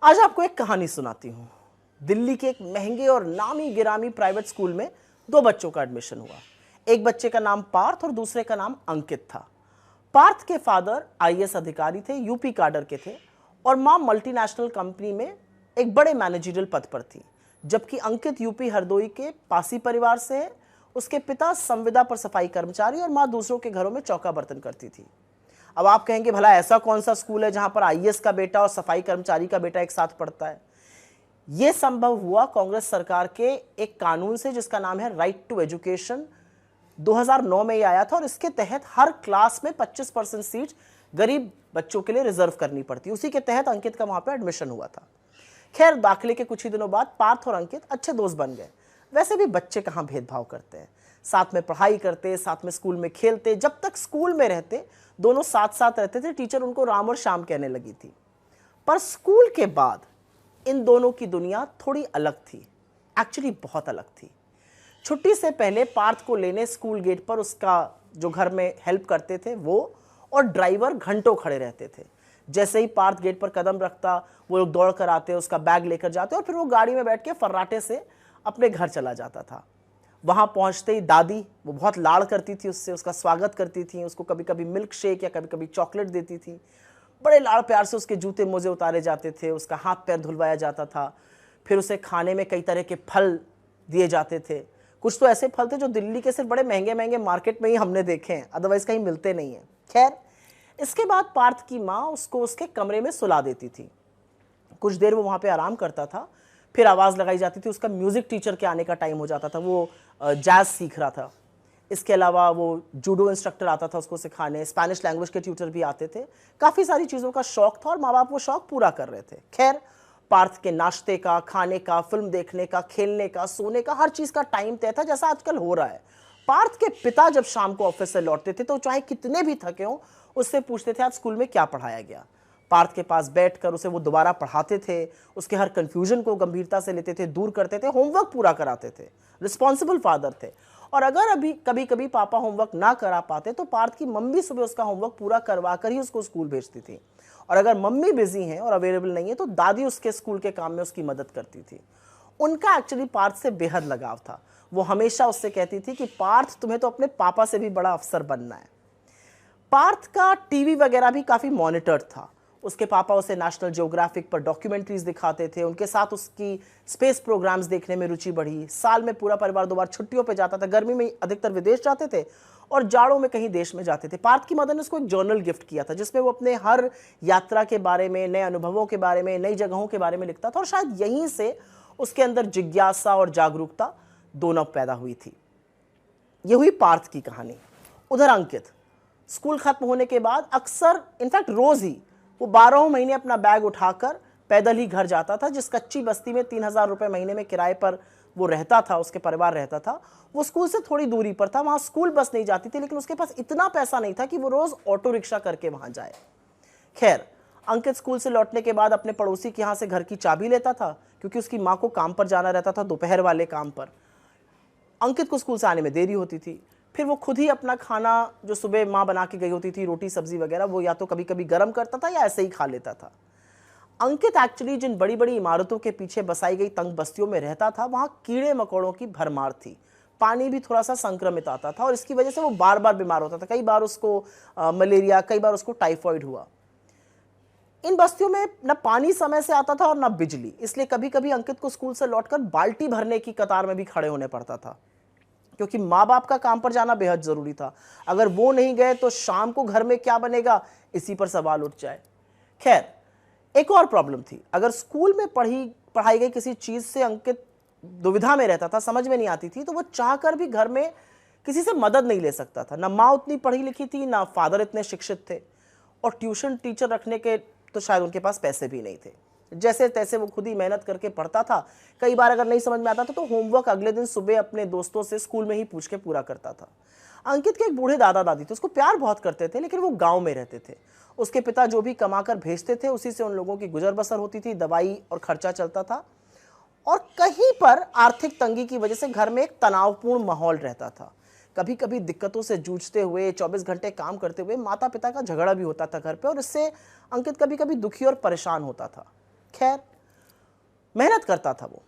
आज आपको एक कहानी सुनाती हूँ। दिल्ली के एक महंगे और नामी गिरामी प्राइवेट स्कूल में दो बच्चों का एडमिशन हुआ। एक बच्चे का नाम पार्थ और दूसरे का नाम अंकित था। पार्थ के फादर आईएएस अधिकारी थे, यूपी काडर के थे, और मां मल्टीनेशनल कंपनी में एक बड़े मैनेजरियल पद पर थी। जबकि अंकित यूपी हरदोई के पासी परिवार से है। उसके पिता संविदा पर सफाई कर्मचारी और मां दूसरों के घरों में चौका बर्तन करती थी। अब आप कहेंगे, भला ऐसा कौन सा स्कूल है जहां पर आईएएस का बेटा और सफाई कर्मचारी का बेटा एक साथ पढ़ता है? यह संभव हुआ कांग्रेस सरकार के एक कानून से जिसका नाम है राइट टू एजुकेशन। 2009 में यह आया था और इसके तहत हर क्लास में 25% सीट गरीब बच्चों के लिए रिजर्व करनी पड़ती। उसी के तहत अंकित का वहां पर एडमिशन हुआ था। खैर, दाखिले के कुछ ही दिनों बाद पार्थ और अंकित अच्छे दोस्त बन गए। वैसे भी बच्चे कहां भेदभाव करते हैं, साथ में पढ़ाई करते, साथ में स्कूल में खेलते। जब तक स्कूल में रहते दोनों साथ साथ रहते थे। टीचर उनको राम और श्याम कहने लगी थी। पर स्कूल के बाद इन दोनों की दुनिया थोड़ी अलग थी, एक्चुअली बहुत अलग थी। छुट्टी से पहले पार्थ को लेने स्कूल गेट पर उसका जो घर में हेल्प करते थे वो और ड्राइवर घंटों खड़े रहते थे। जैसे ही पार्थ गेट पर कदम रखता, वो लोग दौड़ कर आते, उसका बैग लेकर जाते और फिर वो गाड़ी में बैठ के फर्राटे से अपने घर चला जाता था। वहां पहुंचते ही दादी, वो बहुत लाड़ करती थी उससे, उसका स्वागत करती थी, उसको कभी कभी मिल्क शेक या कभी कभी चॉकलेट देती थी। बड़े लाड़ प्यार से उसके जूते मोजे उतारे जाते थे, उसका हाथ पैर धुलवाया जाता था। फिर उसे खाने में कई तरह के फल दिए जाते थे। कुछ तो ऐसे फल थे जो दिल्ली के सिर्फ बड़े महंगे महंगे मार्केट में ही हमने देखे हैं, अदरवाइज कहीं मिलते नहीं हैं। खैर, इसके बाद पार्थ की माँ उसको उसके कमरे में सुला देती थी। कुछ देर वो वहाँ पे आराम करता था, फिर आवाज़ लगाई जाती थी। उसका म्यूज़िक टीचर के आने का टाइम हो जाता था, वो जैज़ सीख रहा था। इसके अलावा वो जूडो इंस्ट्रक्टर आता था उसको सिखाने, स्पेनिश लैंग्वेज के ट्यूटर भी आते थे। काफ़ी सारी चीज़ों का शौक था और माँ बाप वो शौक पूरा कर रहे थे। खैर, पार्थ के नाश्ते का, खाने का, फिल्म देखने का, खेलने का, सोने का, हर चीज़ का टाइम तय था, जैसा आजकल हो रहा है। पार्थ के पिता जब शाम को ऑफिस से लौटते थे तो चाहे कितने भी थके हों, उससे पूछते थे आज स्कूल में क्या पढ़ाया गया। पार्थ के पास बैठकर उसे वो दोबारा पढ़ाते थे, उसके हर कंफ्यूजन को गंभीरता से लेते थे, दूर करते थे, होमवर्क पूरा कराते थे। रिस्पॉन्सिबल फादर थे। और अगर अभी कभी कभी पापा होमवर्क ना करा पाते तो पार्थ की मम्मी सुबह उसका होमवर्क पूरा करवा कर ही उसको स्कूल भेजती थी। और अगर मम्मी बिजी हैं और अवेलेबल नहीं है तो दादी उसके स्कूल के काम में उसकी मदद करती थी। उनका एक्चुअली पार्थ से बेहद लगाव था। वो हमेशा उससे कहती थी कि पार्थ, तुम्हें तो अपने पापा से भी बड़ा अफसर बनना है। पार्थ का टीवी वगैरह भी काफ़ी मॉनिटर्ड था। उसके पापा उसे नेशनल ज्योग्राफिक पर डॉक्यूमेंट्रीज दिखाते थे। उनके साथ उसकी स्पेस प्रोग्राम्स देखने में रुचि बढ़ी। साल में पूरा परिवार 2 बार छुट्टियों पे जाता था। गर्मी में अधिकतर विदेश जाते थे और जाड़ों में कहीं देश में जाते थे। पार्थ की मदर ने उसको एक जर्नल गिफ्ट किया था जिसमें वो अपने हर यात्रा के बारे में, नए अनुभवों के बारे में, नई जगहों के बारे में लिखता था। और शायद यहीं से उसके अंदर जिज्ञासा और जागरूकता दोनों पैदा हुई थी। ये हुई पार्थ की कहानी। उधर अंकित स्कूल खत्म होने के बाद अक्सर, इनफैक्ट रोज ही, वो 12 महीने अपना बैग उठाकर पैदल ही घर जाता था। जिस कच्ची बस्ती में 3000 रुपए महीने में किराए पर वो रहता था, उसके परिवार रहता था, वो स्कूल से थोड़ी दूरी पर था। वहां स्कूल बस नहीं जाती थी, लेकिन उसके पास इतना पैसा नहीं था कि वो रोज ऑटो रिक्शा करके वहां जाए। खैर, अंकित स्कूल से लौटने के बाद अपने पड़ोसी के यहाँ से घर की चाबी लेता था, क्योंकि उसकी माँ को काम पर जाना रहता था, दोपहर वाले काम पर। अंकित को स्कूल से आने में देरी होती थी। फिर वो खुद ही अपना खाना, जो सुबह माँ बना के गई होती थी, रोटी सब्जी वगैरह, वो या तो कभी कभी गर्म करता था या ऐसे ही खा लेता था। अंकित एक्चुअली जिन बड़ी बड़ी इमारतों के पीछे बसाई गई तंग बस्तियों में रहता था, वहाँ कीड़े मकोड़ों की भरमार थी। पानी भी थोड़ा सा संक्रमित आता था और इसकी वजह से वो बार बार बीमार होता था। कई बार उसको मलेरिया, कई बार उसको टाइफॉइड हुआ। इन बस्तियों में न पानी समय से आता था और न बिजली, इसलिए कभी कभी अंकित को स्कूल से लौटकर बाल्टी भरने की कतार में भी खड़े होने पड़ता था, क्योंकि माँ बाप का काम पर जाना बेहद जरूरी था। अगर वो नहीं गए तो शाम को घर में क्या बनेगा, इसी पर सवाल उठ जाए। खैर, एक और प्रॉब्लम थी। अगर स्कूल में पढ़ाई गई किसी चीज से अंकित दुविधा में रहता था, समझ में नहीं आती थी, तो वो चाहकर भी घर में किसी से मदद नहीं ले सकता था। ना माँ उतनी पढ़ी लिखी थी, ना फादर इतने शिक्षित थे, और ट्यूशन टीचर रखने के तो शायद उनके पास पैसे भी नहीं थे। जैसे तैसे वो खुद ही मेहनत करके पढ़ता था। कई बार अगर नहीं समझ में आता था तो होमवर्क अगले दिन सुबह अपने दोस्तों से स्कूल में ही पूछ के पूरा करता था। अंकित के एक बूढ़े दादा दादी थे, उसको प्यार बहुत करते थे, लेकिन वो गांव में रहते थे। उसके पिता जो भी कमाकर भेजते थे उसी से उन लोगों की गुजर बसर होती थी, दवाई और खर्चा चलता था। और कहीं पर आर्थिक तंगी की वजह से घर में एक तनावपूर्ण माहौल रहता था। कभी कभी दिक्कतों से जूझते हुए, 24 घंटे काम करते हुए माता पिता का झगड़ा भी होता था घर पे, और इससे अंकित कभी कभी दुखी और परेशान होता था। खैर, मेहनत करता था वो।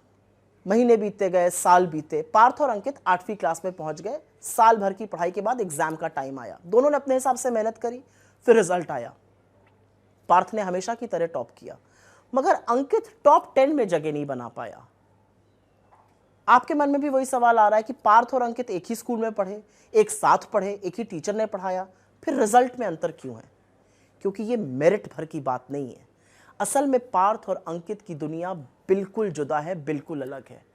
महीने बीतते गए, साल बीते। पार्थ और अंकित 8वीं क्लास में पहुंच गए। साल भर की पढ़ाई के बाद एग्जाम का टाइम आया। दोनों ने अपने हिसाब से मेहनत करी, फिर रिजल्ट आया। पार्थ ने हमेशा की तरह टॉप किया, मगर अंकित टॉप 10 में जगह नहीं बना पाया। आपके मन में भी वही सवाल आ रहा है कि पार्थ और अंकित एक ही स्कूल में पढ़े, एक साथ पढ़े, एक ही टीचर ने पढ़ाया, फिर रिजल्ट में अंतर क्यों है? क्योंकि ये मेरिट भर की बात नहीं है। असल में पार्थ और अंकित की दुनिया बिल्कुल जुदा है, बिल्कुल अलग है।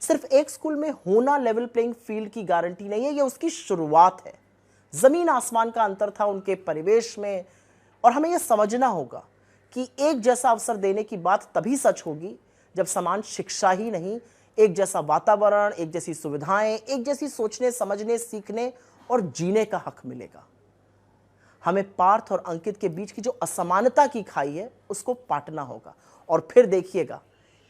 सिर्फ एक स्कूल में होना लेवल प्लेइंग फील्ड की गारंटी नहीं है, ये उसकी शुरुआत है। जमीन आसमान का अंतर था उनके परिवेश में, और हमें यह समझना होगा कि एक जैसा अवसर देने की बात तभी सच होगी जब समान शिक्षा ही नहीं, एक जैसा वातावरण, एक जैसी सुविधाएं, एक जैसी सोचने, समझने, सीखने और जीने का हक मिलेगा। हमें पार्थ और अंकित के बीच की जो असमानता की खाई है उसको पाटना होगा, और फिर देखिएगा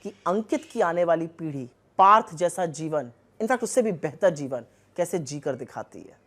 कि अंकित की आने वाली पीढ़ी पार्थ जैसा जीवन, इनफैक्ट उससे भी बेहतर जीवन कैसे जीकर दिखाती है।